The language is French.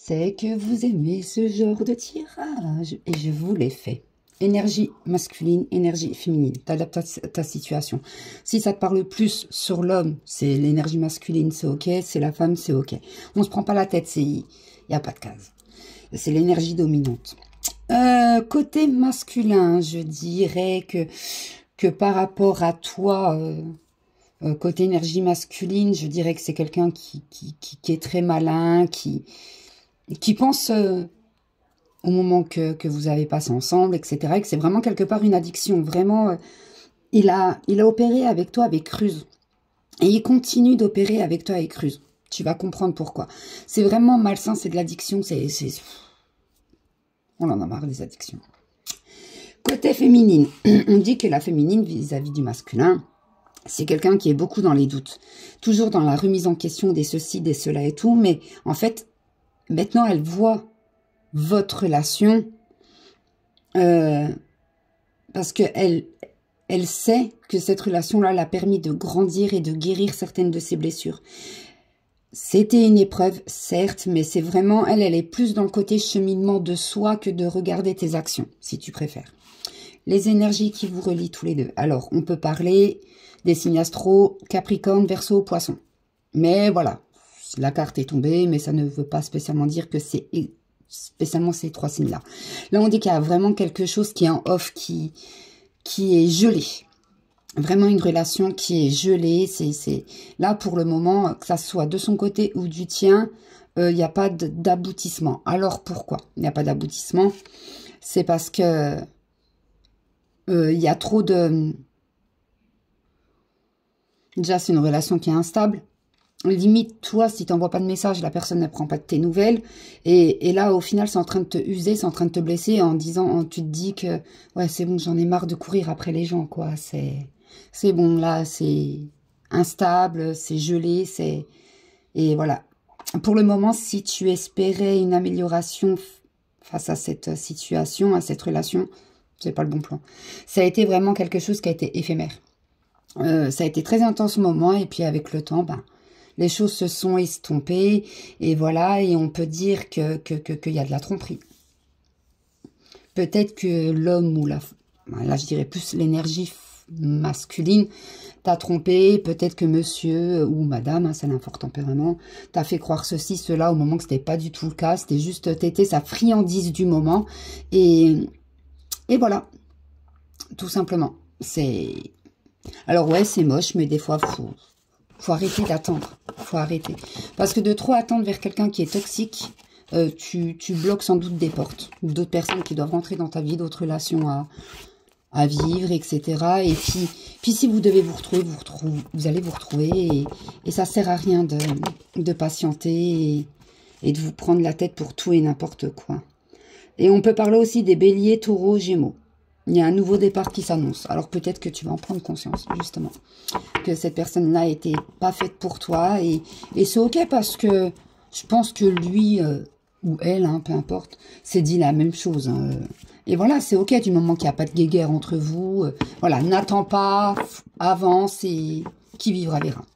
C'est que vous aimez ce genre de tirage. Et je vous l'ai fait. Énergie masculine, énergie féminine. T'adaptes à ta situation. Si ça te parle plus sur l'homme, c'est l'énergie masculine, c'est ok. C'est la femme, c'est ok. On se prend pas la tête, il n'y a pas de case. C'est l'énergie dominante. Côté masculin, je dirais que par rapport à toi, côté énergie masculine, je dirais que c'est quelqu'un qui est très malin, qui pense au moment que vous avez passé ensemble, etc. Et que c'est vraiment quelque part une addiction. Vraiment, il a opéré avec toi avec ruse. Et il continue d'opérer avec toi avec ruse. Tu vas comprendre pourquoi. C'est vraiment malsain, c'est de l'addiction, on en a marre des addictions. Côté féminine, on dit que la féminine vis-à-vis du masculin, c'est quelqu'un qui est beaucoup dans les doutes. Toujours dans la remise en question des ceci, des cela et tout. Mais en fait, maintenant, elle voit votre relation parce qu'elle sait que cette relation-là l'a permis de grandir et de guérir certaines de ses blessures. C'était une épreuve, certes, mais c'est vraiment, elle est plus dans le côté cheminement de soi que de regarder tes actions, si tu préfères. Les énergies qui vous relient tous les deux. Alors, on peut parler des signes astro, Capricorne, Verseau, Poisson. Mais voilà, la carte est tombée, mais ça ne veut pas spécialement dire que c'est spécialement ces trois signes-là. Là, on dit qu'il y a vraiment quelque chose qui est en off, qui est gelé. Vraiment une relation qui est gelée. C'est là, pour le moment, que ça soit de son côté ou du tien, il n'y a pas d'aboutissement. Alors, pourquoi il n'y a pas d'aboutissement? C'est parce que il y a trop de... Déjà, c'est une relation qui est instable. Limite, toi, si tu n'envoies pas de message, la personne ne prend pas de tes nouvelles. Et là, au final, c'est en train de te user, c'est en train de te blesser en disant, tu te dis que, ouais, c'est bon, j'en ai marre de courir après les gens, quoi. C'est bon, là, c'est instable, c'est gelé, et voilà. Pour le moment, si tu espérais une amélioration face à cette situation, à cette relation, c'est pas le bon plan. Ça a été vraiment quelque chose qui a été éphémère. Ça a été très intense au moment, et puis avec le temps, les choses se sont estompées, et voilà, et on peut dire qu'il y a de la tromperie. Peut-être que l'homme ou là je dirais plus l'énergie masculine t'a trompé, peut-être que monsieur ou madame, c'est un fort tempérament, t'a fait croire ceci, cela, au moment que c'était pas du tout le cas, c'était juste, t'étais sa friandise du moment, et voilà, tout simplement. Alors ouais, c'est moche, mais des fois, faut arrêter d'attendre. Faut arrêter. Parce que de trop attendre vers quelqu'un qui est toxique, tu bloques sans doute des portes. Ou d'autres personnes qui doivent rentrer dans ta vie, d'autres relations à vivre, etc. Et puis si vous devez vous retrouver, vous allez vous retrouver. Et ça sert à rien de patienter et de vous prendre la tête pour tout et n'importe quoi. Et on peut parler aussi des béliers, taureaux, gémeaux. Il y a un nouveau départ qui s'annonce. Alors peut-être que tu vas en prendre conscience, justement. Que cette personne-là n'était pas faite pour toi. Et c'est ok parce que je pense que lui ou elle, peu importe, s'est dit la même chose. Et voilà, c'est ok du moment qu'il n'y a pas de guéguerre entre vous. Voilà, n'attends pas, avance et qui vivra verra.